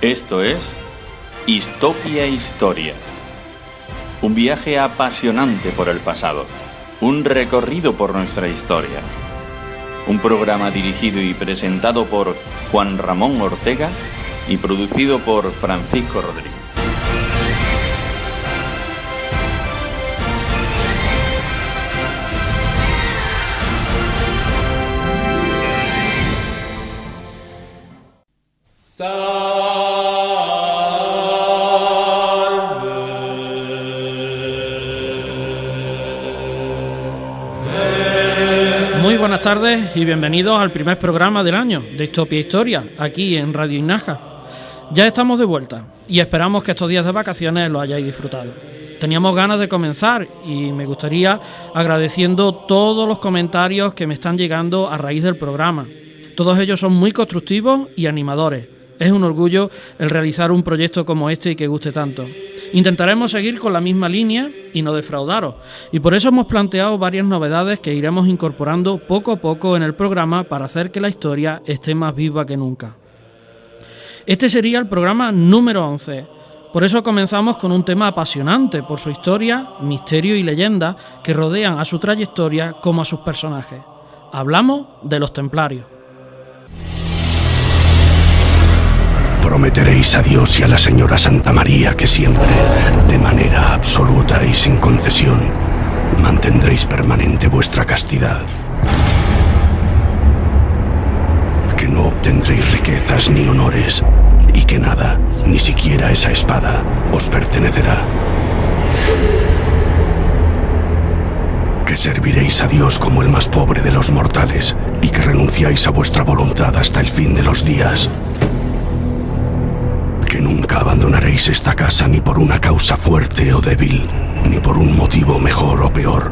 Esto es Histopia Historia. Un viaje apasionante por el pasado. Un recorrido por nuestra historia. Un programa dirigido y presentado por Juan Ramón Ortega y producido por Francisco Rodríguez. Muy buenas tardes y bienvenidos al primer programa del año de Histopia Historia, aquí en Radio Inaja. Ya estamos de vuelta y esperamos que estos días de vacaciones los hayáis disfrutado. Teníamos ganas de comenzar y me gustaría agradeciendo todos los comentarios que me están llegando a raíz del programa. Todos ellos son muy constructivos y animadores. Es un orgullo el realizar un proyecto como este y que guste tanto. Intentaremos seguir con la misma línea y no defraudaros, y por eso hemos planteado varias novedades que iremos incorporando poco a poco en el programa para hacer que la historia esté más viva que nunca. Este sería el programa número 11. Por eso comenzamos con un tema apasionante por su historia, misterio y leyenda que rodean a su trayectoria como a sus personajes. Hablamos de los templarios. Prometeréis a Dios y a la señora Santa María que siempre, de manera absoluta y sin concesión, mantendréis permanente vuestra castidad. Que no obtendréis riquezas ni honores y que nada, ni siquiera esa espada, os pertenecerá. Que serviréis a Dios como el más pobre de los mortales y que renunciáis a vuestra voluntad hasta el fin de los días. Que nunca abandonaréis esta casa ni por una causa fuerte o débil, ni por un motivo mejor o peor.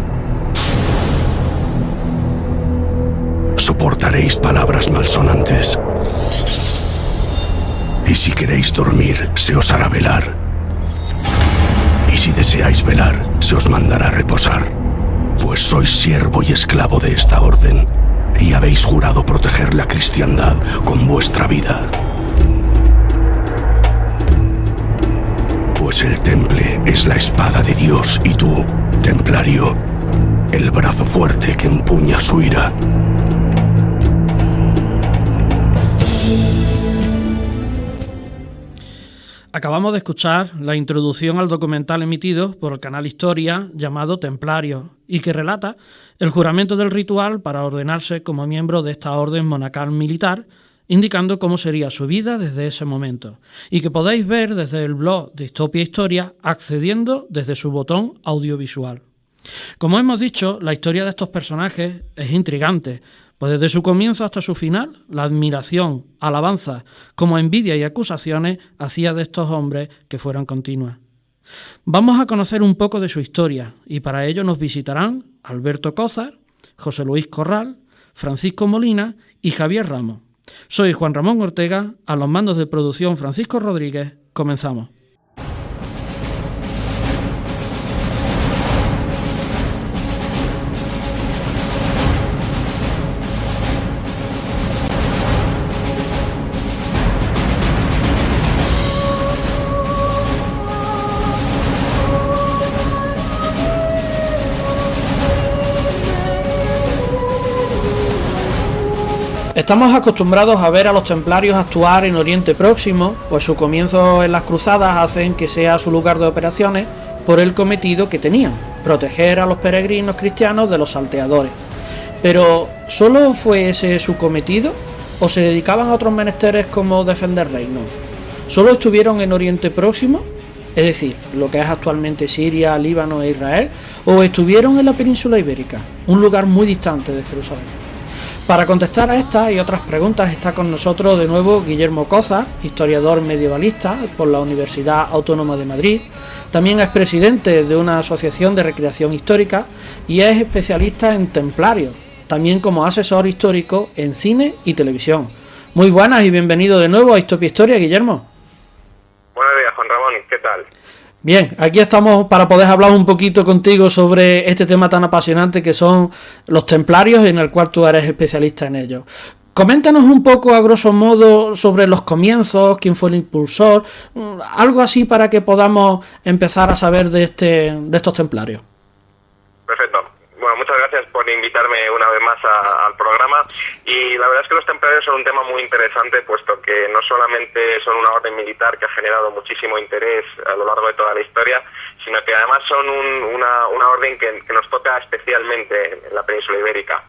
Soportaréis palabras malsonantes. Y si queréis dormir, se os hará velar. Y si deseáis velar, se os mandará reposar. Pues sois siervo y esclavo de esta orden, y habéis jurado proteger la cristiandad con vuestra vida. Pues el temple es la espada de Dios y tú, templario, el brazo fuerte que empuña su ira. Acabamos de escuchar la introducción al documental emitido por el canal Historia llamado Templario y que relata el juramento del ritual para ordenarse como miembro de esta orden monacal militar, indicando cómo sería su vida desde ese momento, y que podéis ver desde el blog de Histopia Historia accediendo desde su botón audiovisual. Como hemos dicho, la historia de estos personajes es intrigante, pues desde su comienzo hasta su final, la admiración, alabanza, como envidia y acusaciones hacía de estos hombres que fueran continuas. Vamos a conocer un poco de su historia, y para ello nos visitarán Alberto Cózar, José Luis Corral, Francisco Molina y Javier Ramos. Soy Juan Ramón Ortega, a los mandos de producción Francisco Rodríguez. Comenzamos. Estamos acostumbrados a ver a los templarios actuar en Oriente Próximo, pues su comienzo en las cruzadas hacen que sea su lugar de operaciones por el cometido que tenían, proteger a los peregrinos cristianos de los salteadores. Pero, ¿solo fue ese su cometido? ¿O se dedicaban a otros menesteres como defender reinos? ¿Solo estuvieron en Oriente Próximo? Es decir, lo que es actualmente Siria, Líbano e Israel, ¿o estuvieron en la península ibérica, un lugar muy distante de Jerusalén? Para contestar a estas y otras preguntas está con nosotros de nuevo Guillermo Cózar, historiador medievalista por la Universidad Autónoma de Madrid. También es presidente de una asociación de recreación histórica y es especialista en templarios, también como asesor histórico en cine y televisión. Muy buenas y bienvenido de nuevo a Histopia Historia, Guillermo. Buenos días, Juan Ramón, ¿qué tal? Bien, aquí estamos para poder hablar un poquito contigo sobre este tema tan apasionante que son los templarios, en el cual tú eres especialista en ellos. Coméntanos un poco a grosso modo sobre los comienzos, quién fue el impulsor, algo así para que podamos empezar a saber de estos templarios. Perfecto. Bueno, muchas gracias por invitarme una vez más al programa, y la verdad es que los templarios son un tema muy interesante, puesto que no solamente son una orden militar que ha generado muchísimo interés a lo largo de toda la historia, sino que además son una orden que nos toca especialmente en la península ibérica.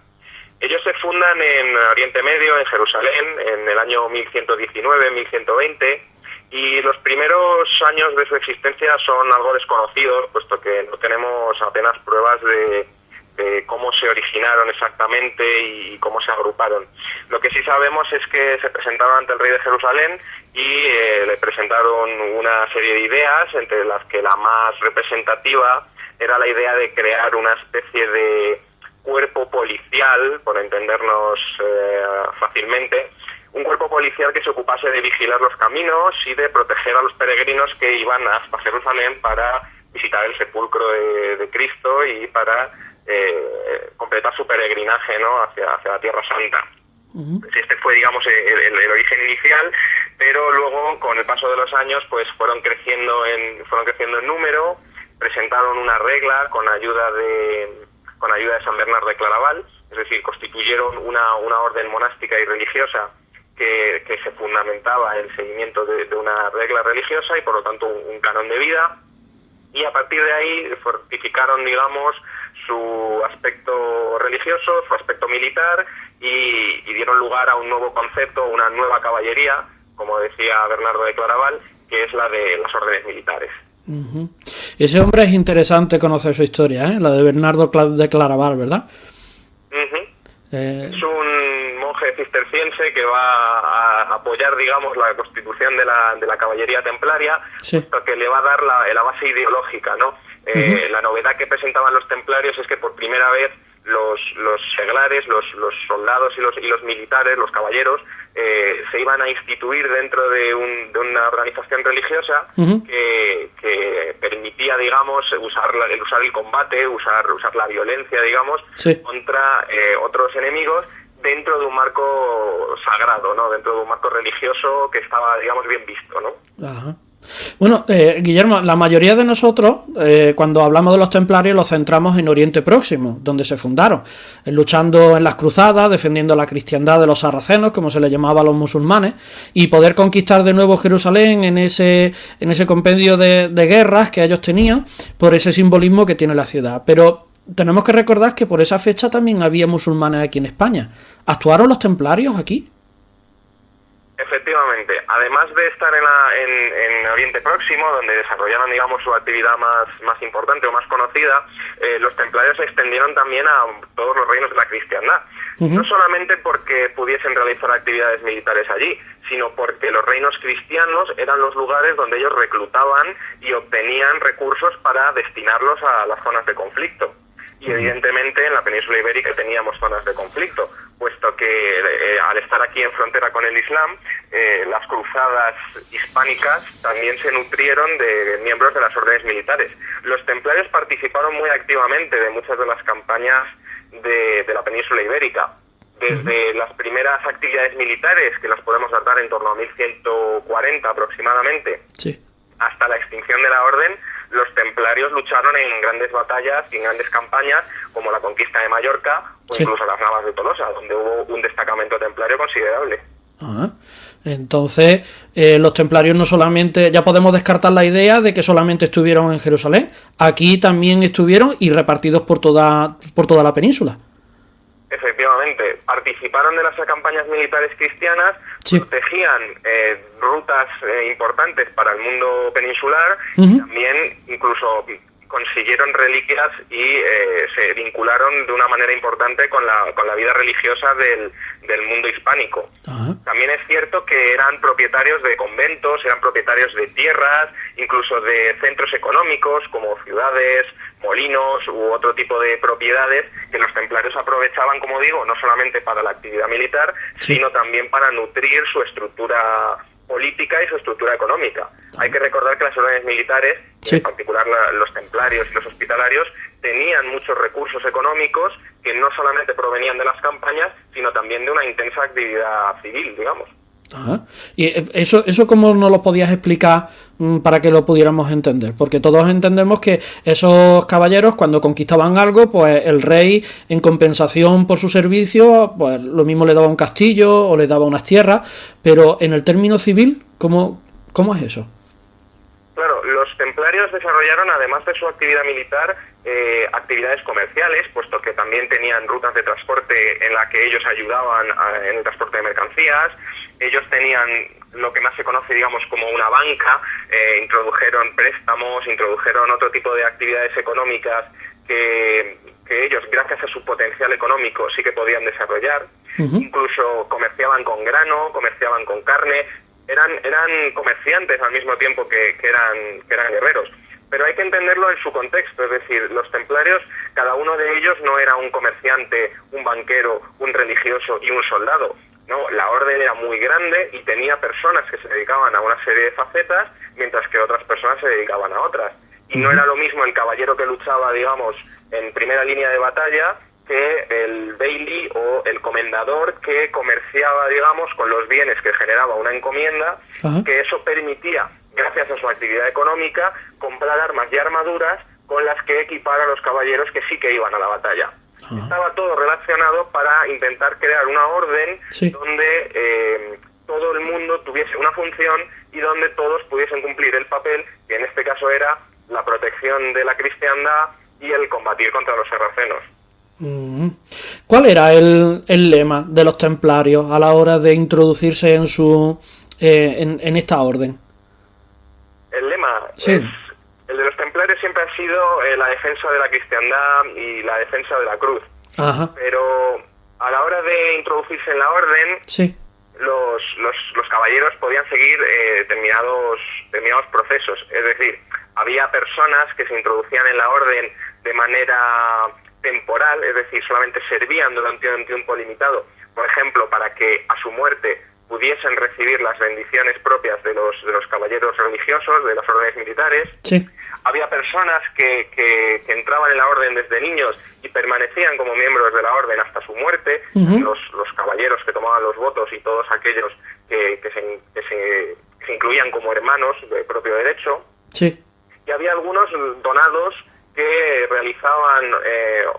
Ellos se fundan en Oriente Medio, en Jerusalén, en el año 1119-1120, y los primeros años de su existencia son algo desconocidos, puesto que no tenemos apenas pruebas de cómo se originaron exactamente y cómo se agruparon. Lo que sí sabemos es que se presentaron ante el rey de Jerusalén y le presentaron una serie de ideas, entre las que la más representativa era la idea de crear una especie de cuerpo policial, por entendernos fácilmente, un cuerpo policial que se ocupase de vigilar los caminos y de proteger a los peregrinos que iban hasta Jerusalén para visitar el sepulcro de Cristo y para completar su peregrinaje, ¿no?, hacia la Tierra Santa. Este fue, digamos, el origen inicial, pero luego, con el paso de los años, pues fueron creciendo en número, presentaron una regla con ayuda de San Bernardo de Claraval, es decir, constituyeron una orden monástica y religiosa que se fundamentaba en el seguimiento de una regla religiosa y, por lo tanto, un canon de vida, y a partir de ahí fortificaron, digamos, su aspecto religioso, su aspecto militar, y dieron lugar a un nuevo concepto, una nueva caballería, como decía Bernardo de Claraval, que es la de las órdenes militares. Uh-huh. Ese hombre es interesante conocer su historia, la de Bernardo de Claraval, ¿verdad? Uh-huh. Es un monje cisterciense que va a apoyar, digamos, la constitución de la caballería templaria, sí, que le va a dar la base ideológica, ¿no? Uh-huh. La novedad que presentaban los templarios es que por primera vez los seglares, los soldados y los militares, los caballeros, se iban a instituir dentro de una organización religiosa, uh-huh, que permitía, digamos, usar el combate, usar la violencia, digamos, sí, contra otros enemigos, dentro de un marco sagrado, ¿no?, dentro de un marco religioso que estaba, digamos, bien visto, ¿no? Ajá. Bueno, Guillermo, la mayoría de nosotros, cuando hablamos de los templarios, los centramos en Oriente Próximo, donde se fundaron, luchando en las cruzadas, defendiendo la cristiandad de los sarracenos, como se les llamaba a los musulmanes, y poder conquistar de nuevo Jerusalén en ese compendio de guerras que ellos tenían, por ese simbolismo que tiene la ciudad. Pero tenemos que recordar que por esa fecha también había musulmanes aquí en España. ¿Actuaron los templarios aquí? Efectivamente, además de estar en Oriente Próximo, donde desarrollaron, digamos, su actividad más importante o más conocida, los templarios se extendieron también a todos los reinos de la cristiandad. Uh-huh. No solamente porque pudiesen realizar actividades militares allí, sino porque los reinos cristianos eran los lugares donde ellos reclutaban y obtenían recursos para destinarlos a las zonas de conflicto. Y evidentemente en la península ibérica teníamos zonas de conflicto, puesto que al estar aquí en frontera con el Islam, las cruzadas hispánicas también se nutrieron de miembros de las órdenes militares. Los templarios participaron muy activamente de muchas de las campañas de la península ibérica. Desde las primeras actividades militares, que las podemos datar en torno a 1140 aproximadamente, sí, hasta la extinción de la orden, los templarios lucharon en grandes batallas y en grandes campañas, como la conquista de Mallorca o sí, incluso las Navas de Tolosa, donde hubo un destacamento templario considerable. Ah, entonces, los templarios no solamente, ya podemos descartar la idea de que solamente estuvieron en Jerusalén, aquí también estuvieron y repartidos por toda la península. Efectivamente, participaron de las campañas militares cristianas, sí, protegían rutas importantes para el mundo peninsular, uh-huh, y también incluso consiguieron reliquias y se vincularon de una manera importante con la vida religiosa del mundo hispánico. Uh-huh. También es cierto que eran propietarios de conventos, eran propietarios de tierras, incluso de centros económicos como ciudades, molinos u otro tipo de propiedades que los templarios aprovechaban, como digo, no solamente para la actividad militar, sí, sino también para nutrir su estructura política y su estructura económica. Hay que recordar que las órdenes militares, sí, en particular los templarios y los hospitalarios, tenían muchos recursos económicos que no solamente provenían de las campañas, sino también de una intensa actividad civil, digamos. Ajá. Y eso ¿cómo nos lo podías explicar para que lo pudiéramos entender? Porque todos entendemos que esos caballeros, cuando conquistaban algo, pues el rey, en compensación por su servicio, pues lo mismo le daba un castillo o le daba unas tierras, pero en el término civil, ¿cómo es eso? Claro, los templarios desarrollaron, además de su actividad militar, actividades comerciales, puesto que también tenían rutas de transporte en la que ellos ayudaban en el transporte de mercancías. Ellos tenían lo que más se conoce, digamos, como una banca, introdujeron préstamos, introdujeron otro tipo de actividades económicas que ellos, gracias a su potencial económico, sí que podían desarrollar. Incluso comerciaban con grano, comerciaban con carne, eran comerciantes al mismo tiempo que eran guerreros. Pero hay que entenderlo en su contexto, es decir, los templarios, cada uno de ellos no era un comerciante, un banquero, un religioso y un soldado. No, la orden era muy grande y tenía personas que se dedicaban a una serie de facetas, mientras que otras personas se dedicaban a otras. Y no era lo mismo el caballero que luchaba, digamos, en primera línea de batalla, que el bailey o el comendador que comerciaba, digamos, con los bienes que generaba una encomienda, que eso permitía, gracias a su actividad económica, comprar armas y armaduras con las que equipar a los caballeros que sí que iban a la batalla. Estaba todo relacionado para intentar crear una orden donde todo el mundo tuviese una función y donde todos pudiesen cumplir el papel, que en este caso era la protección de la cristiandad y el combatir contra los sarracenos. ¿Cuál era el lema de los templarios a la hora de introducirse en su en esta orden? El lema el de los templarios siempre ha sido la defensa de la cristiandad y la defensa de la cruz. Pero a la hora de introducirse en la orden, los caballeros podían seguir determinados procesos. Es decir, había personas que se introducían en la orden de manera temporal, es decir, solamente servían durante un tiempo limitado, por ejemplo, para que a su muerte pudiesen recibir las bendiciones propias de los caballeros religiosos, de las órdenes militares. Había personas que entraban en la orden desde niños y permanecían como miembros de la orden hasta su muerte, los caballeros que tomaban los votos y todos aquellos que se incluían como hermanos de propio derecho. Y había algunos donados que realizaban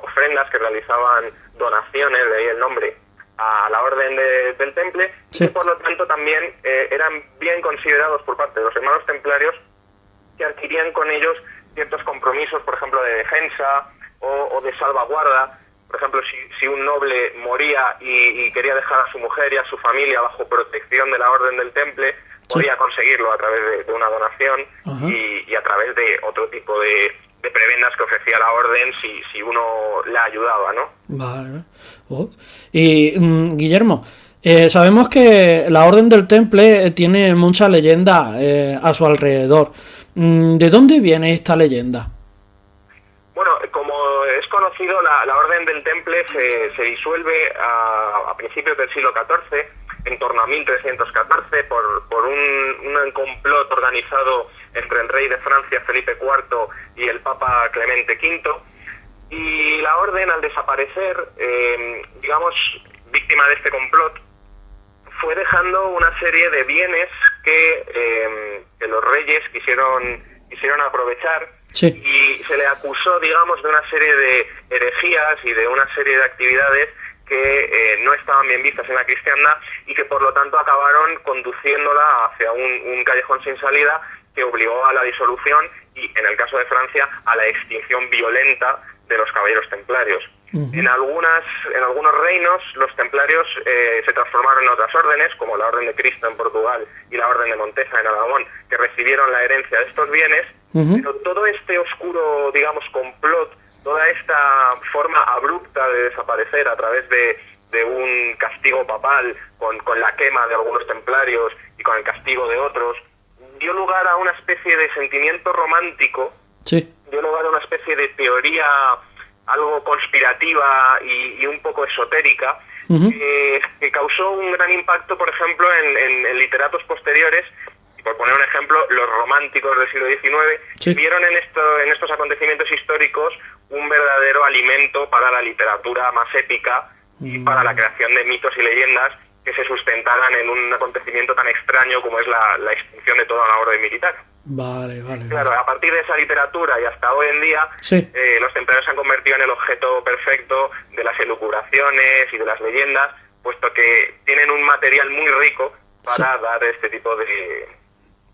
ofrendas, que realizaban donaciones, de ahí el nombre, a la orden del temple, y por lo tanto también eran bien considerados por parte de los hermanos templarios, que adquirían con ellos ciertos compromisos, por ejemplo, de defensa o de salvaguarda. Por ejemplo, si un noble moría y quería dejar a su mujer y a su familia bajo protección de la orden del temple, podía conseguirlo a través de una donación y a través de otro tipo de prebendas que ofrecía la orden si uno la ayudaba, ¿no? Vale. Y Guillermo, sabemos que la Orden del Temple tiene mucha leyenda a su alrededor. ¿De dónde viene esta leyenda? Bueno, como es conocido, la Orden del Temple se disuelve a principios del siglo XIV, en torno a 1314, por un complot organizado entre el rey de Francia, Felipe IV, y el Papa Clemente V. Y la orden, al desaparecer, digamos, víctima de este complot, fue dejando una serie de bienes que los reyes quisieron aprovechar, y se le acusó, digamos, de una serie de herejías y de una serie de actividades que no estaban bien vistas en la cristiandad y que por lo tanto acabaron conduciéndola hacia un callejón sin salida que obligó a la disolución y, en el caso de Francia, a la extinción violenta de los caballeros templarios. En algunos reinos los templarios se transformaron en otras órdenes, como la Orden de Cristo en Portugal y la Orden de Montesa en Aragón, que recibieron la herencia de estos bienes, pero todo este oscuro, digamos, complot, toda esta forma abrupta de desaparecer a través de un castigo papal con la quema de algunos templarios y con el castigo de otros, dio lugar a una especie de sentimiento romántico, dio lugar a una especie de teoría algo conspirativa y un poco esotérica, que causó un gran impacto, por ejemplo, en literatos posteriores. Por poner un ejemplo, los románticos del siglo XIX vieron en estos acontecimientos históricos un verdadero alimento para la literatura más épica y para la creación de mitos y leyendas que se sustentaran en un acontecimiento tan extraño como es la extinción de toda una orden militar. Vale. Claro, a partir de esa literatura y hasta hoy en día, Sí. los templarios se han convertido en el objeto perfecto de las elucubraciones y de las leyendas, puesto que tienen un material muy rico para dar este tipo de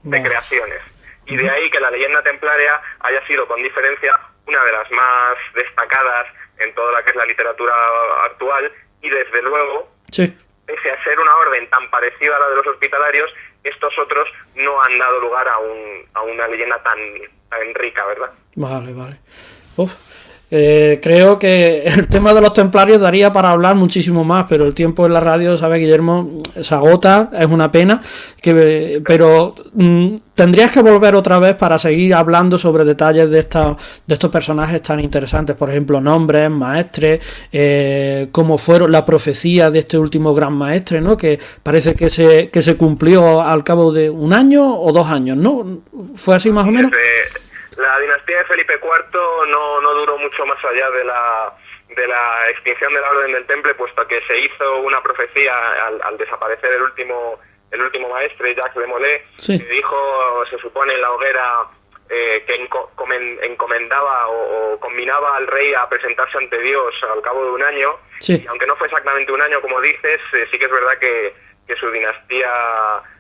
Vale. creaciones. Y de ahí que la leyenda templaria haya sido, con diferencia, una de las más destacadas en toda la que es la literatura actual, y desde luego, Sí. pese a ser una orden tan parecida a la de los hospitalarios, estos otros no han dado lugar a una leyenda tan rica, ¿verdad? Vale. Uf. Creo que el tema de los templarios daría para hablar muchísimo más, pero el tiempo en la radio, sabe Guillermo, se agota, es una pena, pero tendrías que volver otra vez para seguir hablando sobre detalles de estos personajes tan interesantes, por ejemplo, nombres, maestres, cómo fueron la profecía de este último gran maestre, ¿no? Que parece que se cumplió al cabo de 1 año o 2 años, ¿no? ¿Fue así más o menos? La dinastía de Felipe IV no duró mucho más allá de la extinción de la Orden del Temple, puesto que se hizo una profecía al desaparecer el último maestre, Jacques de Molay, Sí. que dijo, se supone en la hoguera, que encomendaba o combinaba al rey a presentarse ante Dios al cabo de 1 año. Sí. Y aunque no fue exactamente 1 año, como dices, sí que es verdad que su dinastía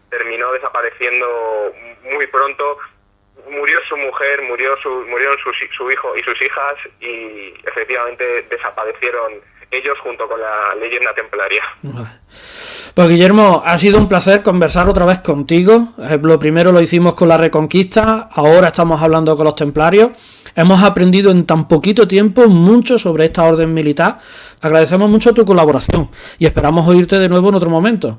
terminó desapareciendo muy pronto. Murió su mujer, murieron su hijo y sus hijas, y efectivamente desaparecieron ellos junto con la leyenda templaria. Pues Guillermo, ha sido un placer conversar otra vez contigo. Lo primero lo hicimos con la Reconquista, ahora estamos hablando con los templarios. Hemos aprendido en tan poquito tiempo mucho sobre esta orden militar. Agradecemos mucho tu colaboración y esperamos oírte de nuevo en otro momento.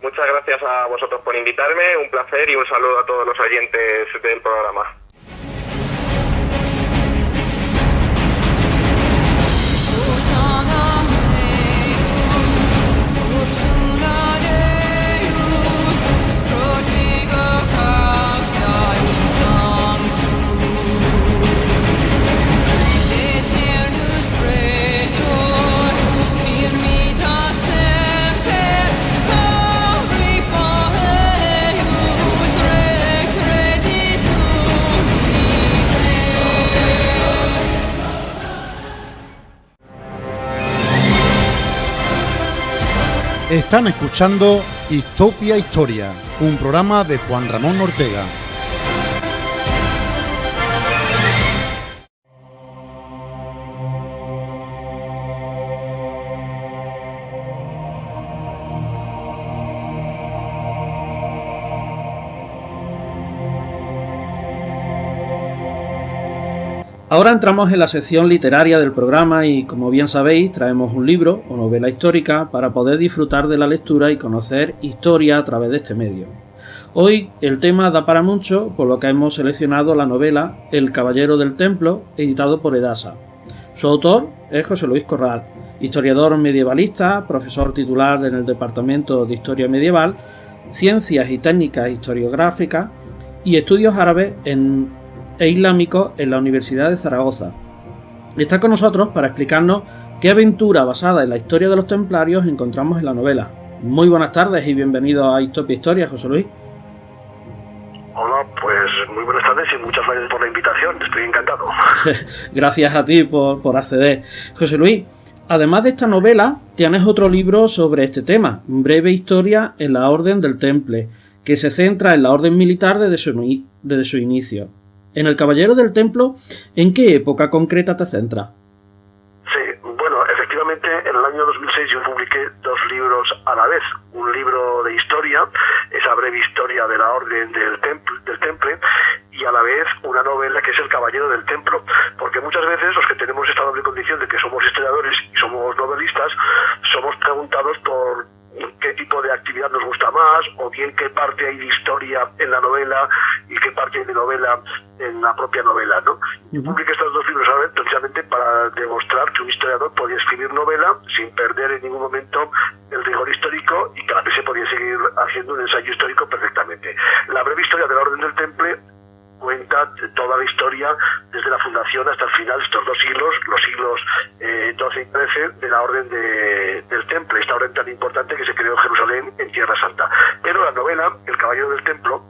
Muchas gracias a vosotros por invitarme, un placer, y un saludo a todos los oyentes del programa. Están escuchando Histopia Historia, un programa de Juan Ramón Ortega. Ahora entramos en la sección literaria del programa y, como bien sabéis, traemos un libro o novela histórica para poder disfrutar de la lectura y conocer historia a través de este medio. Hoy el tema da para mucho, por lo que hemos seleccionado la novela El Caballero del Templo, editado por Edasa. Su autor es José Luis Corral, historiador medievalista, profesor titular en el Departamento de Historia Medieval, Ciencias y Técnicas Historiográficas y Estudios Árabes e Islámicos en la Universidad de Zaragoza. Está con nosotros para explicarnos qué aventura basada en la historia de los templarios encontramos en la novela. Muy buenas tardes y bienvenido a Histopia Historia, José Luis. Hola, pues muy buenas tardes y muchas gracias por la invitación, estoy encantado. Gracias a ti por acceder. José Luis, además de esta novela, tienes otro libro sobre este tema, Breve Historia en la Orden del Temple, que se centra en la orden militar desde su inicio. En El Caballero del Templo, ¿en qué época concreta te centras? Sí, bueno, efectivamente en el año 2006 yo publiqué 2 libros a la vez. Un libro de historia, esa breve historia de la Orden del Temple, y a la vez una novela que es El Caballero del Templo. Porque muchas veces los que tenemos esta doble condición de que somos historiadores y somos novelistas, somos preguntados por qué tipo de actividad nos gusta más, o bien qué parte hay de historia en la novela y qué parte hay de novela en la propia novela, ¿no? Yo publiqué estos 2 libros a ver, precisamente para demostrar que un historiador podía escribir novela sin perder en ningún momento el rigor histórico y que a la vez se podía seguir haciendo un ensayo histórico perfectamente. La breve historia de la Orden del Temple cuenta toda la historia desde la fundación hasta el final, estos 2 siglos, los siglos XII y XIII de la Orden del Temple, esta orden tan importante que se creó en Jerusalén, en Tierra Santa. Pero la novela, El Caballero del Templo,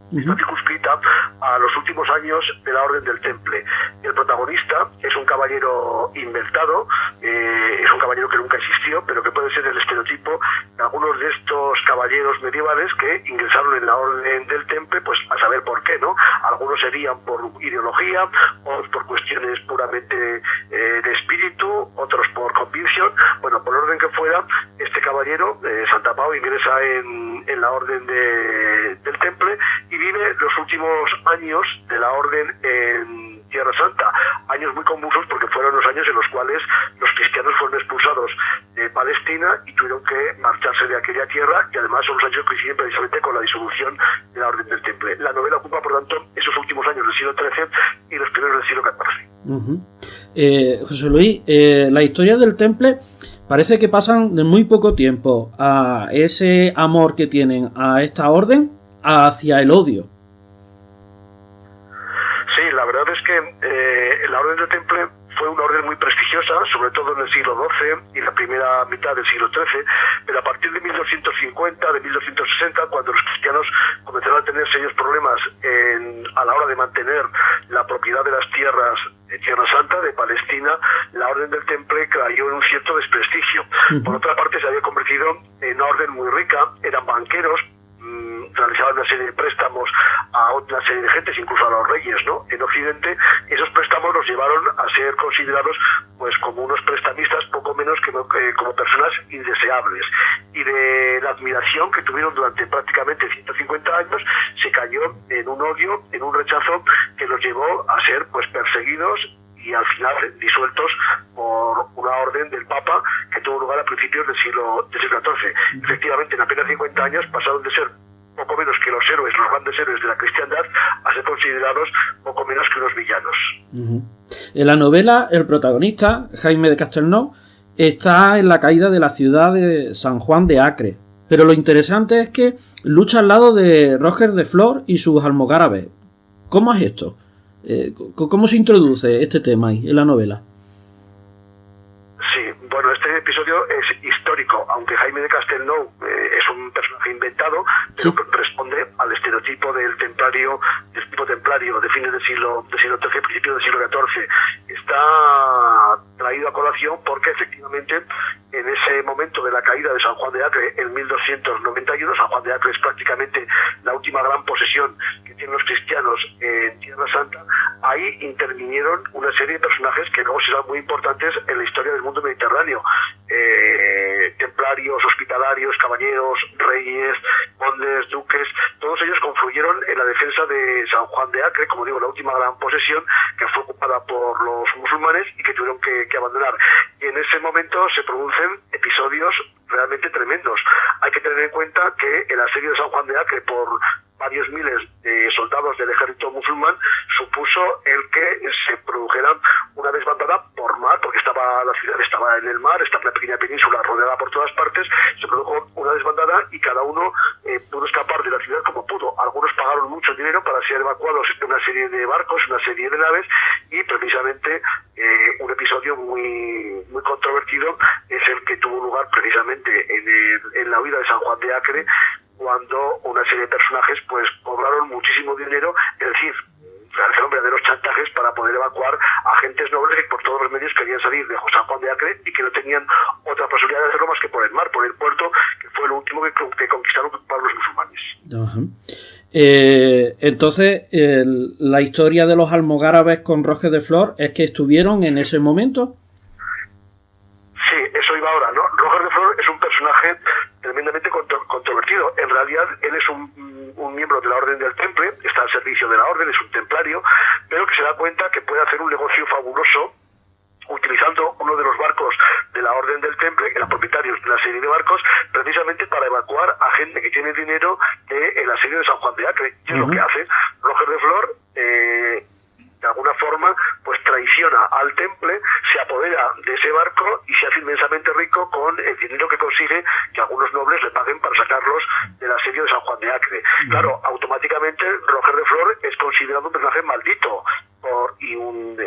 está circunscrita a los últimos años de la Orden del Temple. El protagonista es un caballero inventado, es un caballero que nunca existió, pero que puede ser el estereotipo de algunos de estos caballeros medievales que ingresaron en la Orden del Temple, pues a saber por qué, ¿no? Algunos serían por ideología, otros por cuestiones puramente de espíritu, otros por convicción. Bueno, por el orden que fuera, este caballero, Santa Pau, ingresa en la Orden del Temple y vive los últimos años de la Orden en Tierra Santa, años muy convulsos porque fueron los años en los cuales los cristianos fueron expulsados de Palestina y tuvieron que marcharse de aquella tierra, y además son los años que coinciden precisamente con la disolución de la Orden del Temple. La novela ocupa, por tanto, esos últimos años del siglo XIII y los primeros del siglo XIV. José Luis, la historia del Temple parece que pasan de muy poco tiempo a ese amor que tienen a esta orden hacia el odio. Sí, la verdad es que la Orden del Temple fue una orden muy prestigiosa, sobre todo en el siglo XII y la primera mitad del siglo XIII, pero a partir de 1250, de 1260, cuando los cristianos comenzaron a tener serios problemas a la hora de mantener la propiedad de las tierras de Tierra Santa, de Palestina, la Orden del Temple cayó en un cierto desprestigio. Por otra parte, se había convertido en una orden muy rica, eran banqueros, realizaban una serie de préstamos a una serie de gentes, incluso a los reyes, ¿no? En Occidente, esos préstamos los llevaron a ser considerados pues como unos prestamistas poco menos que como personas indeseables. Y de la admiración que tuvieron durante prácticamente 150 años, se cayó en un odio, en un rechazo que los llevó a ser pues perseguidos y al final disueltos por una orden del Papa que tuvo lugar a principios del siglo XIV. Efectivamente, en apenas 50 años pasaron de ser poco menos que los héroes, los grandes héroes de la cristiandad, a ser considerados poco menos que unos villanos. En la novela, el protagonista, Jaime de Castelnau, está en la caída de la ciudad de San Juan de Acre. Pero lo interesante es que lucha al lado de Roger de Flor y sus almogárabes. ¿Cómo es esto? ¿Cómo se introduce este tema ahí en la novela? Sí, bueno, este episodio es histórico, aunque Jaime de Castelnau es un personaje inventado, pero sí responde al estereotipo del tipo templario de fines del siglo XIII, principios del siglo XIV. Está traído a colación porque efectivamente en ese momento de la caída de San Juan de Acre en 1291, San Juan de Acre es prácticamente la última gran posesión que tienen los cristianos en Tierra Santa. Ahí intervinieron una serie de personajes que luego serán muy importantes en la historia del mundo mediterráneo. Templarios, hospitalarios, caballeros, reyes, condes, duques, todos ellos confluyeron en la defensa de San Juan de Acre, como digo, la última gran posesión que fue ocupada por los musulmanes y que tuvieron que abandonar. Y en ese momento se producen episodios realmente tremendos. Hay que tener en cuenta que el asedio de San Juan de Acre por varios miles de soldados del ejército musulmán supuso el que se produjera una desbandada por mar, porque la ciudad estaba en el mar, estaba en una pequeña península rodeada por todas partes, se produjo una desbandada y cada uno pudo escapar de la ciudad como pudo. Algunos pagaron mucho dinero para ser evacuados en una serie de barcos, una serie de naves, y precisamente un episodio muy, muy controvertido es el que tuvo lugar precisamente en la huida de San Juan de Acre, cuando una serie de personajes pues cobraron muchísimo dinero, es decir, realizaron verdaderos chantajes para poder evacuar a agentes nobles que por todos los medios querían salir de San Juan de Acre y que no tenían otra posibilidad de hacerlo más que por el mar, por el puerto, que fue lo último que conquistaron para los musulmanes. Entonces, la historia de los almogárabes con Roger de Flor es que estuvieron en ese momento. Sí, eso iba ahora, ¿no? Roger de Flor es un personaje tremendamente controvertido. En realidad, él es un miembro de la Orden del Temple, está al servicio de la Orden, es un templario, pero que se da cuenta que puede hacer un negocio fabuloso utilizando uno de los barcos de la Orden del Temple, que eran propietarios de una serie de barcos, precisamente para evacuar a gente que tiene dinero del asedio de San Juan de Acre. Y es lo que hace Roger de Flor. De alguna forma pues traiciona al Temple, se apodera de ese barco rico y se hace inmensamente rico con el dinero que consigue que algunos nobles le paguen para sacarlos del asedio de San Juan de Acre. Claro, automáticamente Roger de Flor es considerado un personaje maldito y un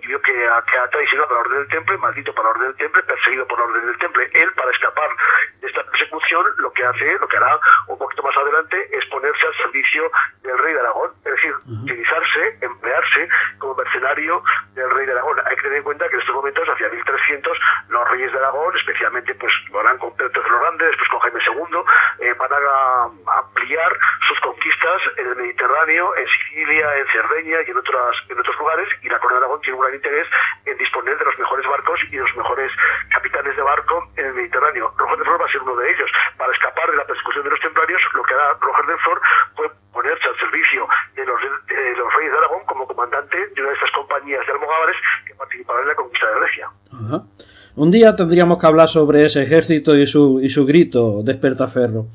tío que ha traicionado la Orden del Temple, maldito para la Orden del Temple, perseguido por la Orden del Temple. Él, para escapar de esta persecución, lo que hará un poquito más adelante es ponerse al servicio del rey de Aragón, es decir, utilizarse, emplearse como mercenario del rey de Aragón. Hay que tener en cuenta que en estos momentos, hacia 1300, los reyes de Aragón, especialmente pues lo harán con Pedro III el Grande, después con Jaime II, van a ampliar sus conquistas en el Mediterráneo, en Sicilia, en Cerdeña y en otros lugares, y la corona de Aragón tiene un gran interés en disponer de los mejores barcos y de los mejores capitanes de barco en el Mediterráneo. Roger de Flor va a ser uno de ellos. Para escapar de la persecución de los templarios, lo que hará Roger de Flor fue ponerse al servicio de los reyes de Aragón como comandante de una de estas compañías de almogávares que participarán en la conquista de Grecia. Ajá. Un día tendríamos que hablar sobre ese ejército y su grito, despertaferro.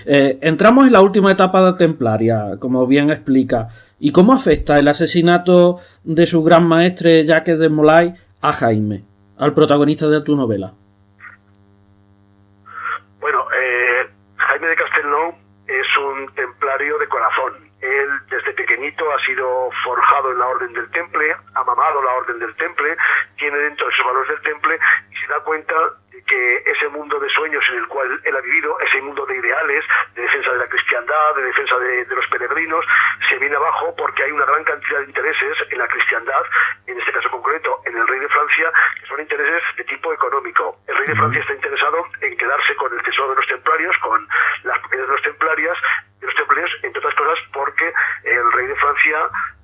Entramos en la última etapa de Templaria, como bien explica. ¿Y cómo afecta el asesinato de su gran maestre Jacques de Molay a Jaime, al protagonista de tu novela? Bueno, Jaime de Castelnau es un templario de corazón. Él desde pequeñito ha sido forjado en la Orden del Temple, ha mamado la Orden del Temple, tiene dentro de sus valores del Temple y se da cuenta de que ese mundo de sueños en el cual él ha vivido, ese mundo de ideales, de defensa de la cristiandad, de defensa de los peregrinos, se viene abajo porque hay una gran cantidad de intereses en la cristiandad, en este caso concreto en el rey de Francia, que son intereses de tipo económico. El rey de Francia está interesado en quedarse con el tesoro de los templarios, con las propiedades de los templarios, entre otras cosas porque el rey de Francia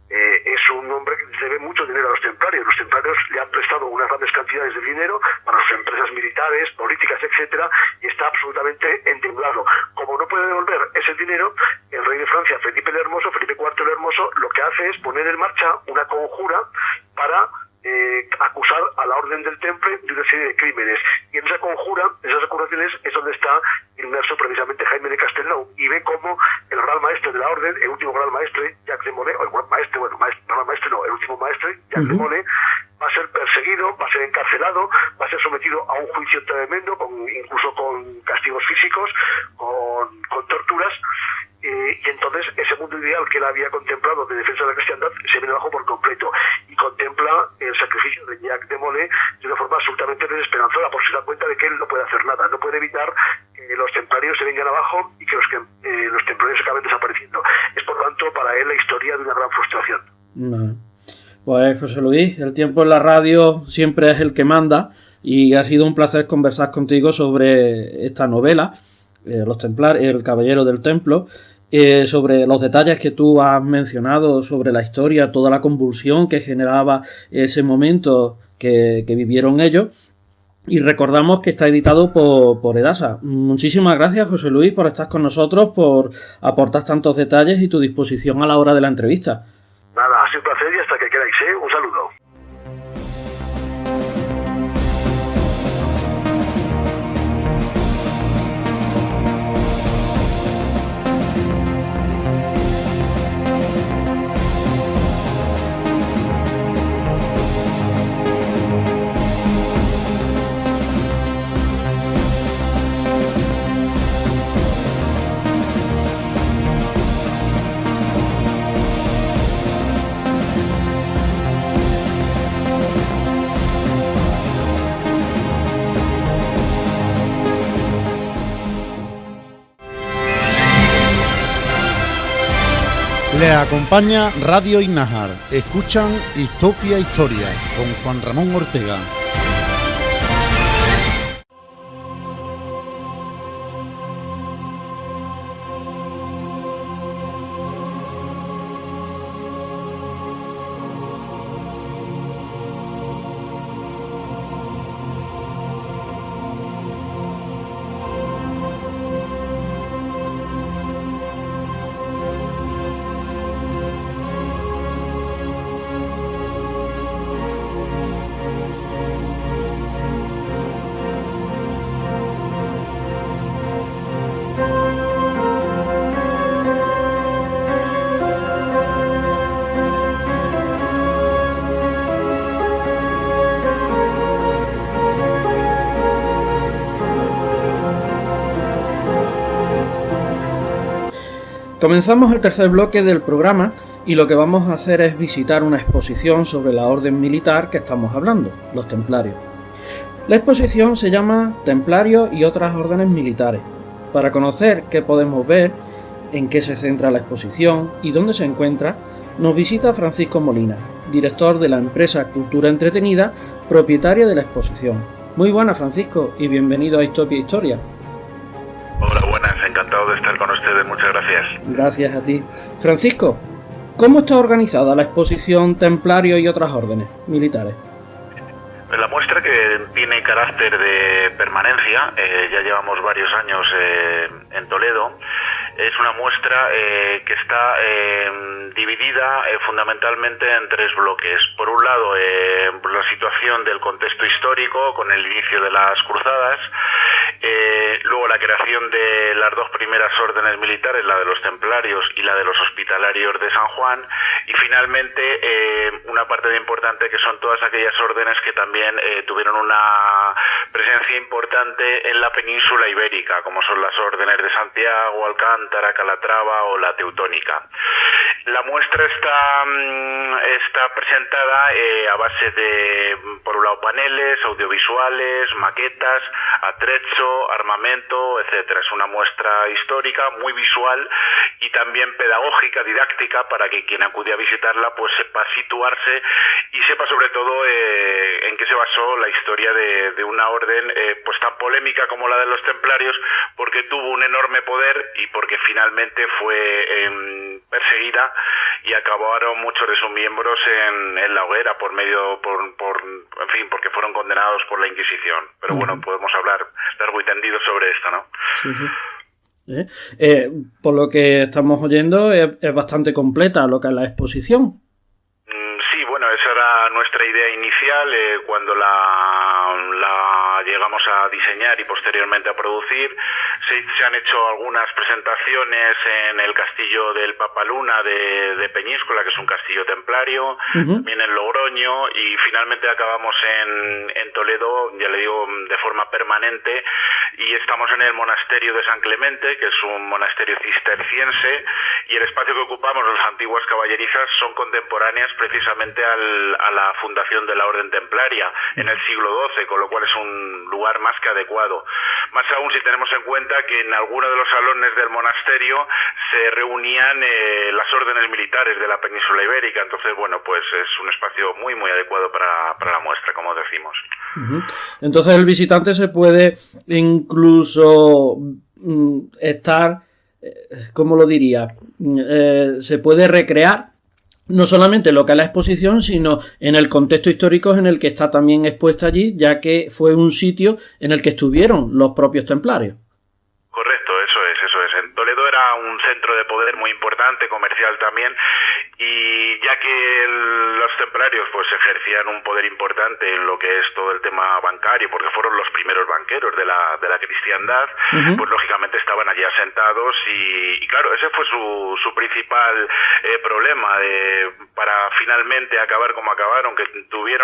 es un hombre que debe mucho dinero a los templarios. Los templarios le han prestado unas grandes cantidades de dinero para sus empresas militares, políticas, etcétera, y está absolutamente endeudado. Como no puede devolver ese dinero, el rey de Francia, Felipe IV el Hermoso, lo que hace es poner en marcha una conjura para acusar a la Orden del Temple de una serie de crímenes. Y en esa conjura, en esas acusaciones, es donde está inmerso precisamente Jaime de Castelnau, y ve cómo el gran maestre de la Orden, el último gran maestre, Jacques de Molay, o el gran maestre, el último maestre, Jacques de Molay, va a ser perseguido, va a ser encarcelado, va a ser sometido a un juicio tremendo, incluso con castigos físicos, con torturas. Y entonces ese mundo ideal que él había contemplado de defensa de la cristiandad se viene abajo por completo y contempla el sacrificio de Jacques de Molay de una forma absolutamente desesperanzadora, porque se da cuenta de que él no puede hacer nada, no puede evitar que los templarios se vengan abajo y que los templarios acaben desapareciendo. Es por tanto para él la historia de una gran frustración. Pues José Luis, el tiempo en la radio siempre es el que manda y ha sido un placer conversar contigo sobre esta novela, El Caballero del Templo, sobre los detalles que tú has mencionado sobre la historia, toda la convulsión que generaba ese momento que vivieron ellos, y recordamos que está editado por Edasa. Muchísimas gracias, José Luis, por estar con nosotros, por aportar tantos detalles y tu disposición a la hora de la entrevista. Nada, ha sido un placer y hasta que queráis, un saludo. Le acompaña Radio Iznájar. Escuchan Histopia Historia con Juan Ramón Ortega. Comenzamos el tercer bloque del programa y lo que vamos a hacer es visitar una exposición sobre la orden militar que estamos hablando, los templarios. La exposición se llama Templarios y otras órdenes militares. Para conocer qué podemos ver, en qué se centra la exposición y dónde se encuentra, nos visita Francisco Molina, director de la empresa Cultura Entretenida, propietaria de la exposición. Muy buenas, Francisco, y bienvenido a Histopia Historia. Hola, buenas, encantado de estar con ustedes, muchas gracias. Gracias a ti. Francisco, ¿cómo está organizada la exposición Templarios y otras órdenes militares? La muestra, que tiene carácter de permanencia, ya llevamos varios años en Toledo, es una muestra que está dividida fundamentalmente en tres bloques. Por un lado, la situación del contexto histórico con el inicio de las cruzadas, luego la creación de las dos primeras órdenes militares, la de los templarios y la de los hospitalarios de San Juan, y finalmente una parte muy importante que son todas aquellas órdenes que también tuvieron una presencia importante en la península ibérica, como son las órdenes de Santiago, Alcántara, Calatrava o la Teutónica. La muestra está presentada a base de, por un lado, paneles, audiovisuales, maquetas, atrecho, armamento, etcétera. Es una muestra histórica, muy visual y también pedagógica, didáctica, para que quien acude a visitarla pues sepa situarse y sepa sobre todo en qué se basó la historia de una orden pues tan polémica como la de los templarios, porque tuvo un enorme poder y porque finalmente fue perseguida y acabaron muchos de sus miembros en la hoguera en fin, porque fueron condenados por la Inquisición. Pero bueno, podemos hablar largo y tendido sobre esto, ¿no? Sí, sí. Por lo que estamos oyendo, es bastante completa lo que es la exposición. Sí, bueno, esa era nuestra idea inicial cuando la llegamos a diseñar y posteriormente a producir. Se han hecho algunas presentaciones en el castillo del Papaluna de Peñíscola, que es un castillo templario, también en Logroño, y finalmente acabamos en Toledo, ya le digo, de forma permanente, y estamos en el monasterio de San Clemente, que es un monasterio cisterciense, y el espacio que ocupamos, las antiguas caballerizas, son contemporáneas precisamente a la fundación de la Orden Templaria en el siglo XII, con lo cual es un lugar más que adecuado. Más aún si tenemos en cuenta que en alguno de los salones del monasterio se reunían las órdenes militares de la península ibérica. Entonces, bueno, pues es un espacio muy, muy adecuado para la muestra, como decimos. Entonces el visitante se puede incluso estar, ¿cómo lo diría? Se puede recrear no solamente lo que es la exposición, sino en el contexto histórico en el que está también expuesta allí, ya que fue un sitio en el que estuvieron los propios templarios. Correcto, eso es. En Toledo era un centro de poder muy importante, comercial también, y ya que los templarios pues ejercían un poder importante en lo que es todo el tema bancario, porque fueron los primeros banqueros de la cristiandad, pues lógicamente estaban allí asentados y claro, ese fue su principal problema para finalmente acabar como acabaron, que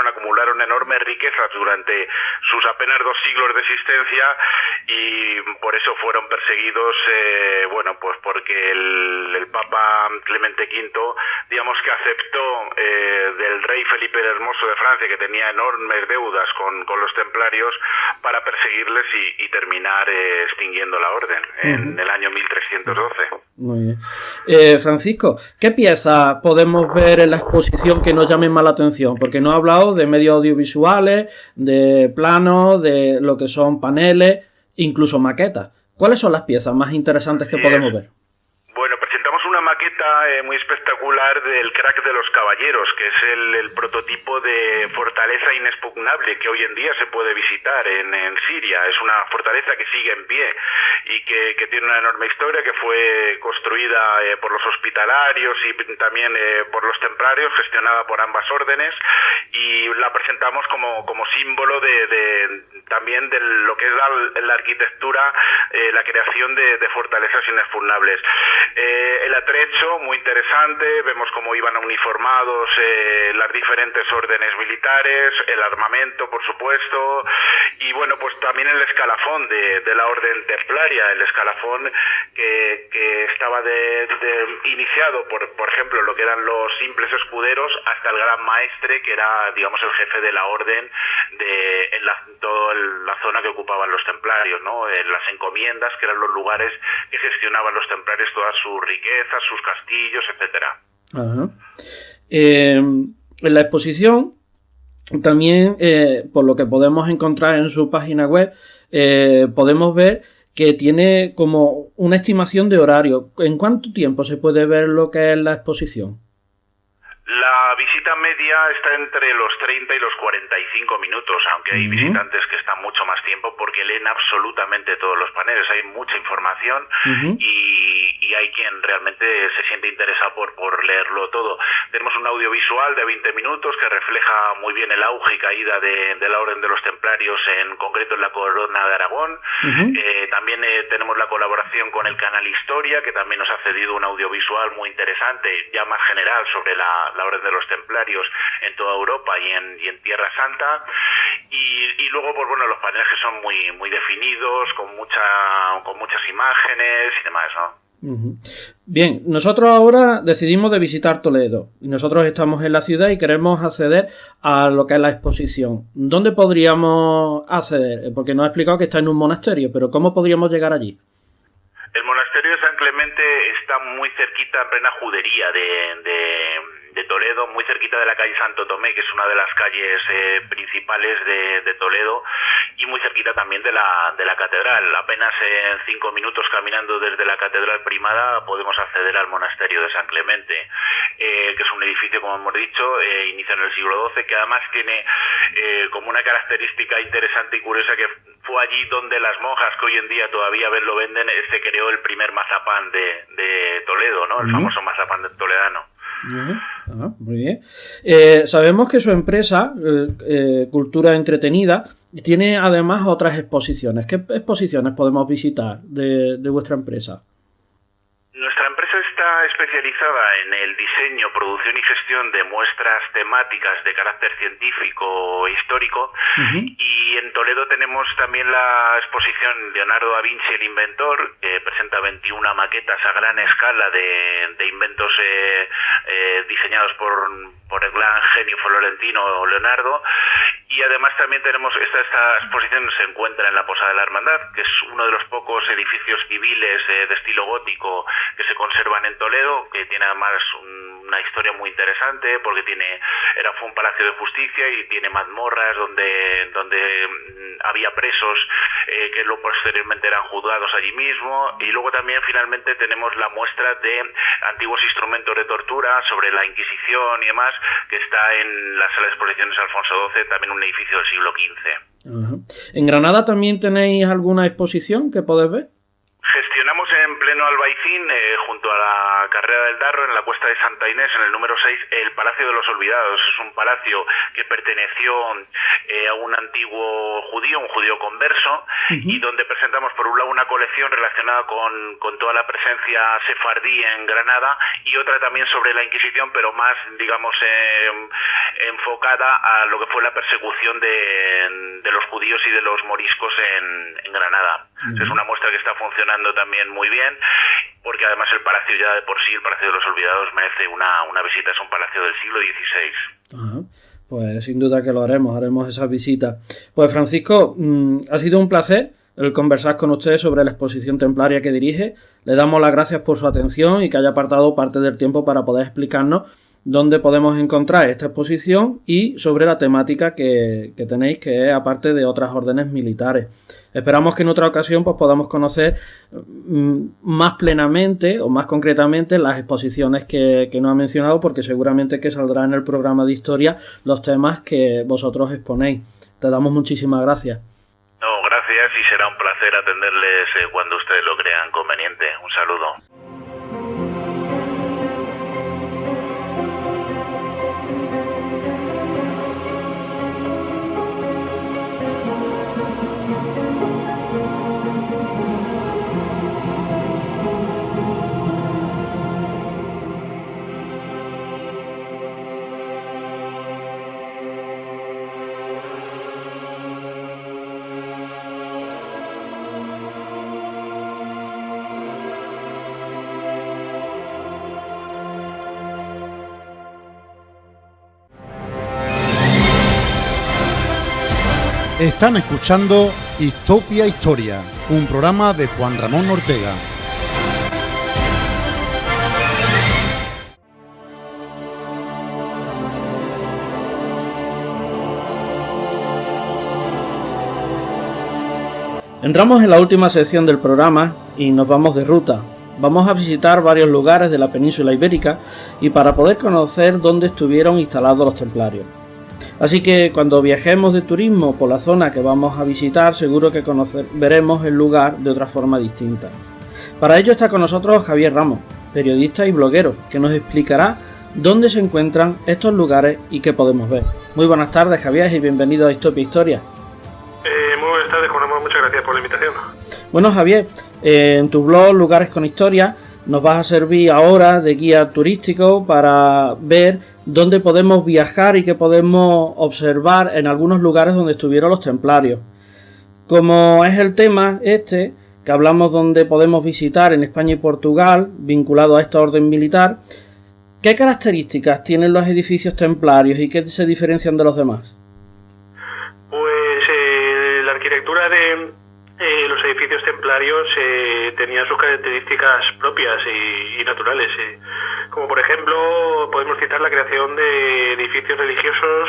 acumularon enormes riquezas durante sus apenas 2 siglos de existencia, y por eso fueron perseguidos, pues porque el Papa Clemente V, digamos que aceptó del rey Felipe el Hermoso de Francia, que tenía enormes deudas con los templarios, para perseguirles y terminar extinguiendo la orden en el año 1312. Muy bien. Francisco, ¿qué piezas podemos ver en la exposición que nos llamen más la atención? Porque nos ha hablado de medios audiovisuales, de planos, de lo que son paneles, incluso maquetas. ¿Cuáles son las piezas más interesantes que podemos ver? Bueno, presentamos una maqueta muy espectacular del crack de los caballeros, que es el prototipo de fortaleza inexpugnable que hoy en día se puede visitar en Siria. Es una fortaleza que sigue en pie y que tiene una enorme historia, que fue construida por los hospitalarios y también por los templarios, gestionada por ambas órdenes, y la presentamos como símbolo también de lo que es la arquitectura, la creación de fortalezas inexpugnables. El atrecho hecho, muy interesante. Vemos cómo iban uniformados las diferentes órdenes militares, el armamento, por supuesto, y bueno, pues también el escalafón de la orden templaria, el escalafón que estaba iniciado por ejemplo, lo que eran los simples escuderos hasta el gran maestre, que era, digamos, el jefe de la orden en toda la zona que ocupaban los templarios, ¿no? En las encomiendas, que eran los lugares que gestionaban los templarios todas sus riquezas, sus castillos, etcétera. Ajá. En la exposición también, por lo que podemos encontrar en su página web, podemos ver que tiene como una estimación de horario. ¿En cuánto tiempo se puede ver lo que es la exposición? La visita media está entre los 30 y los 45 minutos, aunque hay visitantes que están mucho más tiempo porque leen absolutamente todos los paneles. Hay mucha información y hay quien realmente se siente interesado por leerlo todo. Tenemos un audiovisual de 20 minutos que refleja muy bien el auge y caída de la Orden de los Templarios, en concreto en la Corona de Aragón. También tenemos la colaboración con el canal Historia, que también nos ha cedido un audiovisual muy interesante, ya más general, sobre la Orden de los Templarios en toda Europa y en Tierra Santa. Y luego, pues bueno, los paneles que son muy definidos, con muchas imágenes y demás, ¿no? Bien, nosotros ahora decidimos de visitar Toledo. Nosotros estamos en la ciudad y queremos acceder a lo que es la exposición. ¿Dónde podríamos acceder? Porque nos ha explicado que está en un monasterio, pero ¿cómo podríamos llegar allí? El monasterio de San Clemente está muy cerquita, en plena judería de Toledo, muy cerquita de la calle Santo Tomé, que es una de las calles principales de Toledo, y muy cerquita también de la catedral. Apenas en 5 minutos caminando desde la catedral primada podemos acceder al monasterio de San Clemente, que es un edificio, como hemos dicho, iniciado en el siglo XII, que además tiene como una característica interesante y curiosa, que fue allí donde las monjas, que hoy en día todavía lo venden, se creó el primer mazapán de Toledo, ¿no? El famoso mazapán toledano. Muy bien. Sabemos que su empresa, Cultura Entretenida, tiene además otras exposiciones. ¿Qué exposiciones podemos visitar de vuestra empresa? Nuestra empresa está especializada en el diseño, producción y gestión de muestras temáticas de carácter científico e histórico, y en Toledo tenemos también la exposición Leonardo da Vinci, el inventor, que presenta 21 maquetas a gran escala de inventos diseñados por el gran genio florentino Leonardo. Y además también tenemos esta exposición, se encuentra en la Posada de la Hermandad, que es uno de los pocos edificios civiles de estilo gótico que se conservan en Toledo, que tiene además una historia muy interesante, porque fue un palacio de justicia y tiene mazmorras donde había presos que luego posteriormente eran juzgados allí mismo. Y luego también finalmente tenemos la muestra de antiguos instrumentos de tortura sobre la Inquisición y demás, que está en la sala de exposiciones Alfonso XII, también un edificio del siglo XV. ¿En Granada también tenéis alguna exposición que podés ver? Gestionamos en pleno Albaicín, junto a la Carrera del Darro, en la Cuesta de Santa Inés, en el número 6, el Palacio de los Olvidados. Es un palacio que perteneció a un antiguo judío, un judío converso, y donde presentamos por un lado una colección relacionada con toda la presencia sefardí en Granada, y otra también sobre la Inquisición, pero más, digamos, enfocada a lo que fue la persecución de los judíos y de los moriscos en Granada. Es una muestra que está funcionando también muy bien, porque además el palacio ya de por sí, el Palacio de los Olvidados, merece una visita. Es un palacio del siglo XVI. Pues sin duda que lo haremos esa visita. Pues Francisco, ha sido un placer el conversar con usted sobre la exposición templaria que dirige. Le damos las gracias por su atención y que haya apartado parte del tiempo para poder explicarnos dónde podemos encontrar esta exposición y sobre la temática que tenéis, que es aparte de otras órdenes militares. Esperamos que en otra ocasión pues podamos conocer más plenamente o más concretamente las exposiciones que nos ha mencionado, porque seguramente que saldrá en el programa de historia los temas que vosotros exponéis. Te damos muchísimas gracias. No, gracias, y será un placer atenderles cuando ustedes lo crean conveniente. Un saludo. Están escuchando Histopia Historia, un programa de Juan Ramón Ortega. Entramos en la última sección del programa y nos vamos de ruta. Vamos a visitar varios lugares de la península ibérica y para poder conocer dónde estuvieron instalados los templarios. Así que cuando viajemos de turismo por la zona que vamos a visitar, seguro que veremos el lugar de otra forma distinta. Para ello está con nosotros Javier Ramos, periodista y bloguero, que nos explicará dónde se encuentran estos lugares y qué podemos ver. Muy buenas tardes, Javier, y bienvenido a Histopia Historia. Muy buenas tardes, Juan Ramón, muchas gracias por la invitación. Bueno, Javier, en tu blog Lugares con Historia nos vas a servir ahora de guía turístico para ver dónde podemos viajar y qué podemos observar en algunos lugares donde estuvieron los templarios. Como es el tema que hablamos donde podemos visitar en España y Portugal, vinculado a esta orden militar, ¿qué características tienen los edificios templarios y qué se diferencian de los demás? Pues la arquitectura de los edificios templarios tenía sus características propias y naturales, como por ejemplo podemos citar la creación de edificios religiosos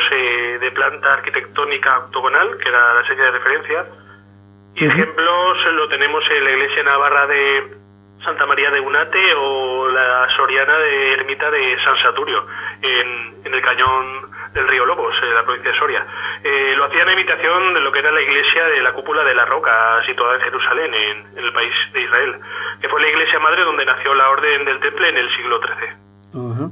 de planta arquitectónica octogonal, que era la seña de referencia, y ejemplos lo tenemos en la iglesia navarra de Santa María de Unate o la soriana de ermita de San Saturio en el cañón del río Lobos, en la provincia de Soria. Lo hacían a imitación de lo que era la iglesia de la Cúpula de la Roca, situada en Jerusalén, en el país de Israel, que fue la iglesia madre donde nació la Orden del Temple en el siglo XIII.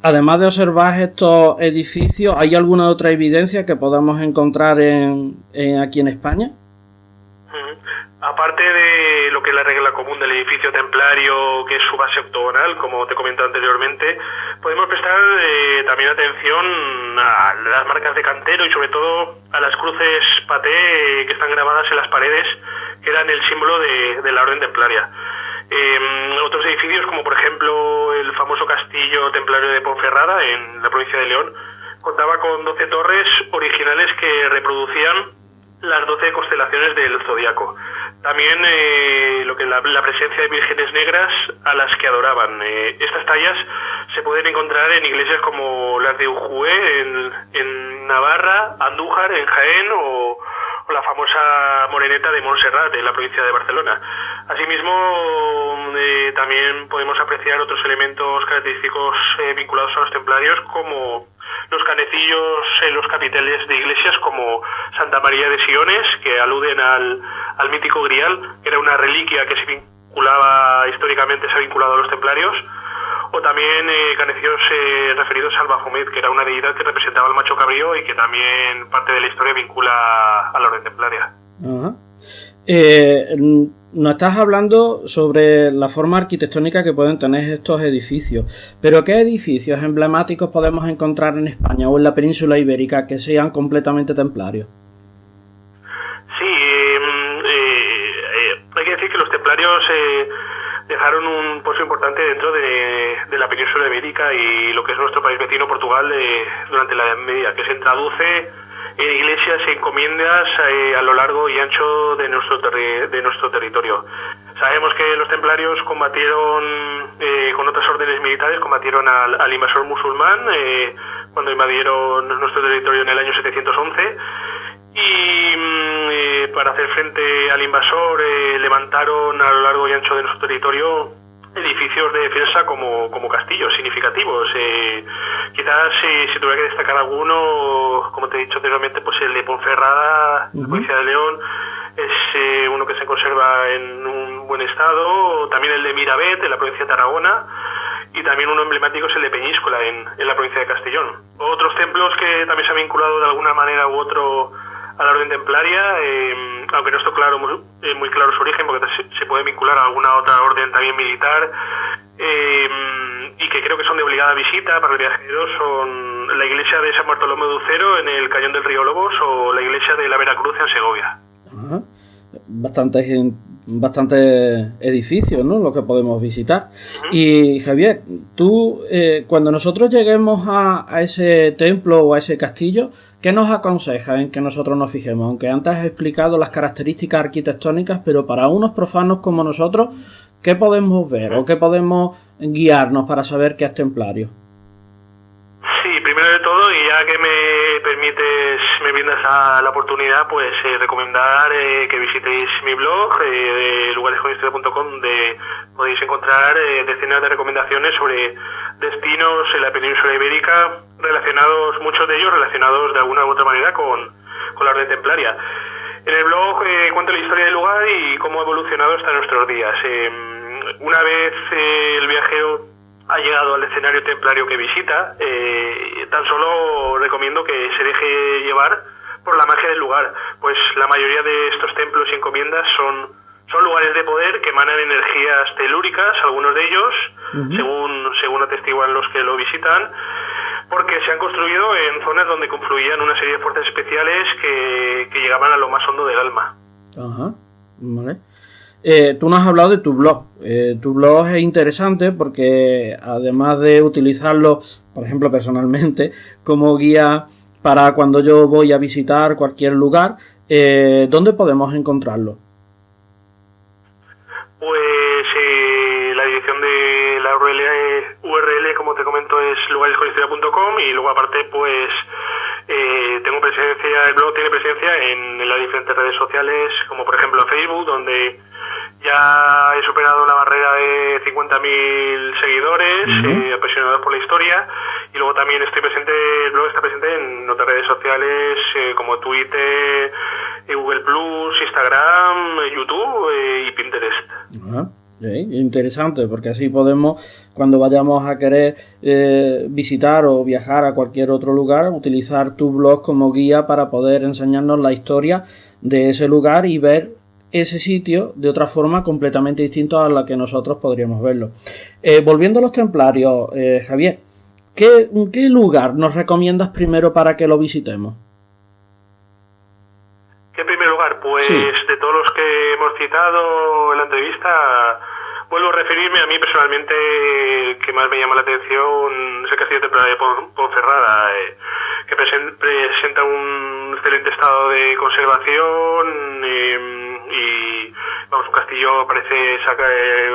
Además de observar estos edificios, ¿hay alguna otra evidencia que podamos encontrar aquí en España? Aparte de lo que es la regla común del edificio templario, que es su base octogonal, como te comenté anteriormente, podemos prestar también atención a las marcas de cantero y sobre todo a las cruces paté que están grabadas en las paredes, que eran el símbolo de la orden templaria. Otros edificios, como por ejemplo el famoso castillo templario de Ponferrada, en la provincia de León, contaba con 12 torres originales que reproducían las 12 constelaciones del zodiaco. También lo que la presencia de vírgenes negras a las que adoraban. Estas tallas se pueden encontrar en iglesias como las de Ujué en Navarra, Andújar en Jaén o la famosa Moreneta de Montserrat en la provincia de Barcelona. Asimismo, también podemos apreciar otros elementos característicos vinculados a los templarios, como los canecillos en los capiteles de iglesias como Santa María de Siones, que aluden al mítico Grial, que era una reliquia que se ha vinculado a los templarios, o también canecillos referidos al Baphomet, que era una deidad que representaba al macho cabrío y que también parte de la historia vincula a la orden templaria. Nos estás hablando sobre la forma arquitectónica que pueden tener estos edificios, pero ¿qué edificios emblemáticos podemos encontrar en España o en la península ibérica que sean completamente templarios? Sí, hay que decir que los templarios dejaron un puesto importante dentro de la península ibérica y lo que es nuestro país vecino Portugal durante la Edad Media, que se traduce en iglesias y encomiendas a lo largo y ancho de nuestro territorio. Sabemos que los templarios combatieron con otras órdenes militares, combatieron al invasor musulmán cuando invadieron nuestro territorio en el año 711 y para hacer frente al invasor levantaron a lo largo y ancho de nuestro territorio edificios de defensa como castillos significativos. Quizás si tuviera que destacar alguno, como te he dicho anteriormente, pues el de Ponferrada, la provincia de León, es uno que se conserva en un buen estado. También el de Miravet, en la provincia de Tarragona, y también uno emblemático es el de Peñíscola, en la provincia de Castellón. Otros templos que también se han vinculado de alguna manera u otro a la orden templaria, aunque no está claro, muy claro su origen, porque se puede vincular a alguna otra orden también militar, y que creo que son de obligada visita para el viajero, son la iglesia de San Bartolomé de Ucero en el cañón del río Lobos o la iglesia de la Veracruz en Segovia. Bastantes edificios, ¿no?, lo que podemos visitar. Y Javier, tú, cuando nosotros lleguemos a ese templo o a ese castillo, ¿qué nos aconseja en que nosotros nos fijemos? Aunque antes has explicado las características arquitectónicas, pero para unos profanos como nosotros, ¿qué podemos ver o qué podemos guiarnos para saber qué es templario? Sí, primero de todo, y ya que me brindas la oportunidad, pues recomendar que visitéis mi blog, lugaresconhistoria.com, donde podéis encontrar decenas de recomendaciones sobre destinos en la península ibérica, muchos de ellos relacionados de alguna u otra manera con la orden templaria. En el blog cuento la historia del lugar y cómo ha evolucionado hasta nuestros días. Una vez el viajero ha llegado al escenario templario que visita, tan solo recomiendo que se deje llevar por la magia del lugar, pues la mayoría de estos templos y encomiendas son lugares de poder que emanan energías telúricas, algunos de ellos, según atestiguan los que lo visitan, porque se han construido en zonas donde confluían una serie de fuerzas especiales que llegaban a lo más hondo del alma. Ajá, vale. Tú nos has hablado de tu blog. Tu blog es interesante porque además de utilizarlo, por ejemplo, personalmente, como guía para cuando yo voy a visitar cualquier lugar, ¿dónde podemos encontrarlo? Pues la dirección de la URL, como te comento, es lugaresconhistoria.com, y luego aparte pues el blog tiene presencia en las diferentes redes sociales, como por ejemplo en Facebook, donde ya he superado la barrera de 50.000 seguidores, apasionados por la historia, y luego también el blog está presente en otras redes sociales como Twitter, Google Plus, Instagram, YouTube y Pinterest. Ajá. Interesante, porque así podemos, cuando vayamos a querer visitar o viajar a cualquier otro lugar, utilizar tu blog como guía para poder enseñarnos la historia de ese lugar y ver ese sitio de otra forma completamente distinta a la que nosotros podríamos verlo. Volviendo a los templarios, Javier, ¿qué lugar nos recomiendas primero para que lo visitemos? En primer lugar, pues sí, de todos los que hemos citado en la entrevista, vuelvo a referirme a mí personalmente, el que más me llama la atención es el Castillo Templario de Ponferrada, que presenta un excelente estado de conservación y vamos, un castillo parece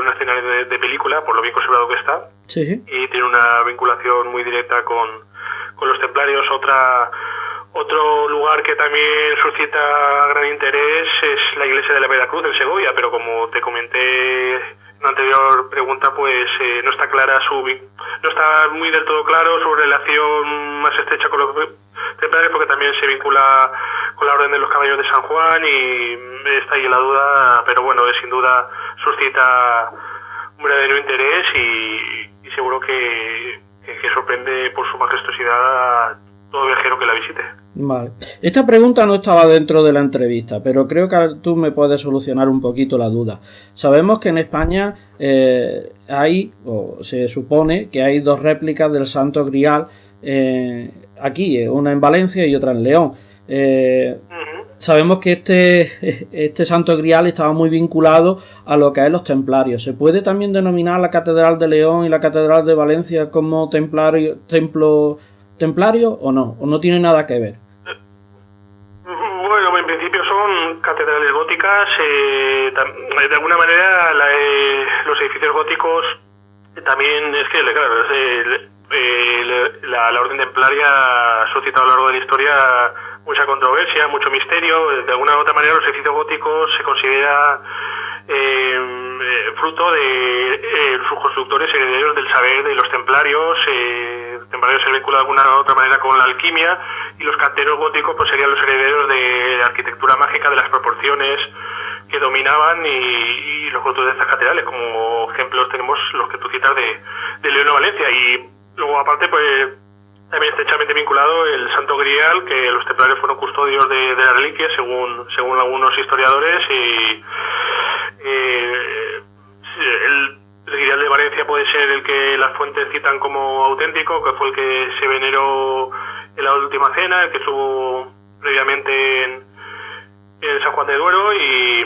una escena de película por lo bien conservado que está. Sí. Y tiene una vinculación muy directa con los templarios. Otro lugar que también suscita gran interés es la iglesia de la Veracruz en Segovia, pero como te comenté en la anterior pregunta, pues no está muy del todo claro su relación más estrecha con los templarios, porque también se vincula con la Orden de los Caballeros de San Juan y está ahí la duda, pero bueno, sin duda suscita un verdadero interés y seguro que sorprende por su majestuosidad a todo viajero que la visite. Vale. Esta pregunta no estaba dentro de la entrevista, pero creo que tú me puedes solucionar un poquito la duda. Sabemos que en España se supone que hay dos réplicas del Santo Grial aquí, una en Valencia y otra en León. Sabemos que este Santo Grial estaba muy vinculado a lo que es los templarios. ¿Se puede también denominar la Catedral de León y la Catedral de Valencia como templo templario o no? ¿O no tiene nada que ver? Bueno, en principio son catedrales góticas. De alguna manera los edificios góticos también es que, claro, la orden templaria ha suscitado a lo largo de la historia mucha controversia, mucho misterio. De alguna u otra manera los edificios góticos se considera fruto de sus constructores herederos del saber de los templarios. Templarios se vinculan de alguna u otra manera con la alquimia, y los canteros góticos pues serían los herederos de la arquitectura mágica, de las proporciones que dominaban y los constructores de estas catedrales. Como ejemplos tenemos los que tú citas de León o Valencia, y luego aparte pues también estrechamente vinculado el Santo Grial, que los templarios fueron custodios de la reliquia según algunos historiadores, y el Grial de Valencia puede ser el que las fuentes citan como auténtico, que fue el que se veneró en la última cena, el que estuvo previamente en San Juan de Duero y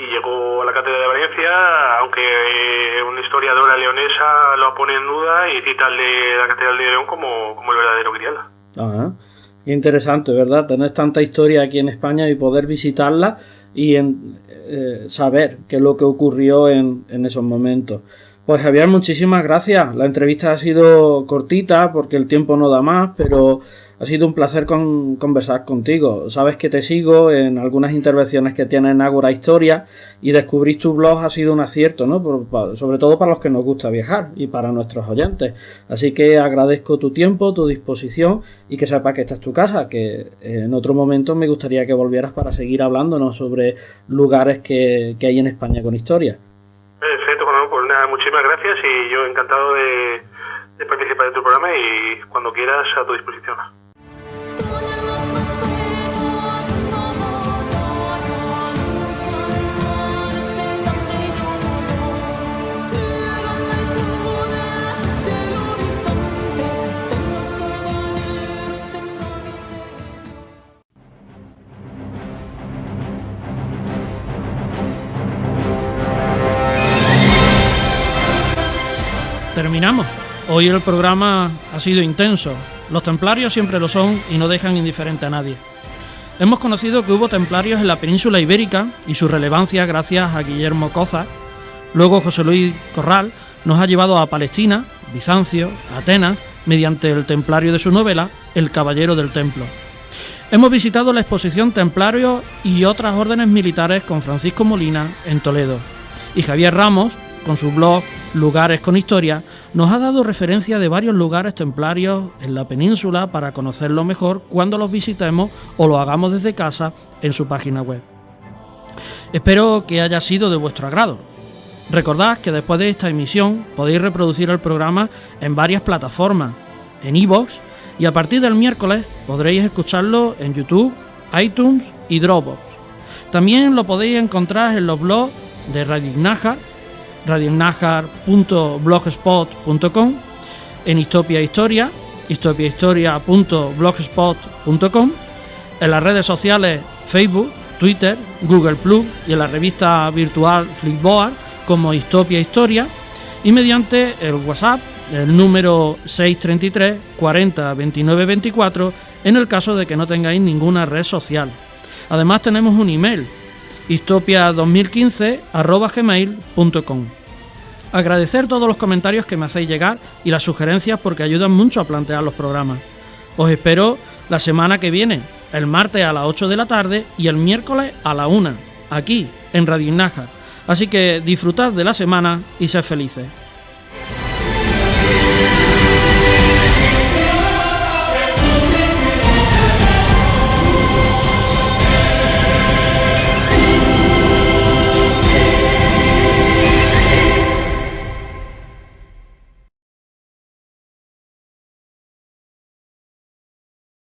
llegó a la Catedral de Valencia, aunque una historiadora leonesa lo pone en duda y cita el de la Catedral de León como el verdadero Grial. Ajá. Qué interesante, ¿verdad? Tener tanta historia aquí en España y poder visitarla y saber qué es lo que ocurrió en esos momentos. Pues Javier, muchísimas gracias. La entrevista ha sido cortita porque el tiempo no da más, pero ha sido un placer conversar contigo. Sabes que te sigo en algunas intervenciones que tienes en Ágora Historia y descubrir tu blog ha sido un acierto, ¿no? Sobre todo para los que nos gusta viajar y para nuestros oyentes. Así que agradezco tu tiempo, tu disposición y que sepas que esta es tu casa, que en otro momento me gustaría que volvieras para seguir hablándonos sobre lugares que hay en España con historia. Perfecto, bueno, pues nada, muchísimas gracias y yo encantado de participar de tu programa y cuando quieras a tu disposición. Terminamos. Hoy el programa ha sido intenso. Los templarios siempre lo son y no dejan indiferente a nadie. Hemos conocido que hubo templarios en la península ibérica y su relevancia gracias a Guillermo Coza. Luego José Luis Corral nos ha llevado a Palestina, Bizancio, Atenas, mediante el templario de su novela El Caballero del Templo. Hemos visitado la exposición Templarios y otras órdenes militares con Francisco Molina en Toledo. Y Javier Ramos, con su blog Lugares con Historia, nos ha dado referencia de varios lugares templarios en la península para conocerlo mejor cuando los visitemos o lo hagamos desde casa en su página web. Espero que haya sido de vuestro agrado. Recordad que después de esta emisión podéis reproducir el programa en varias plataformas, en iVoox, y a partir del miércoles podréis escucharlo en YouTube, iTunes y Dropbox. También lo podéis encontrar en los blogs de Radio Nájar, radionájar.blogspot.com, en Histopia Historia, histopiahistoria.blogspot.com, en las redes sociales Facebook, Twitter, Google Plus y en la revista virtual Flipboard como Histopia Historia, y mediante el WhatsApp, el número 633 40 29 24, en el caso de que no tengáis ninguna red social. Además tenemos un email, histopia2015@gmail.com. Agradecer todos los comentarios que me hacéis llegar y las sugerencias porque ayudan mucho a plantear los programas. Os espero la semana que viene, el martes a las 8 de la tarde y el miércoles a la 1, aquí en Radio Nájar. Así que disfrutad de la semana y sed felices.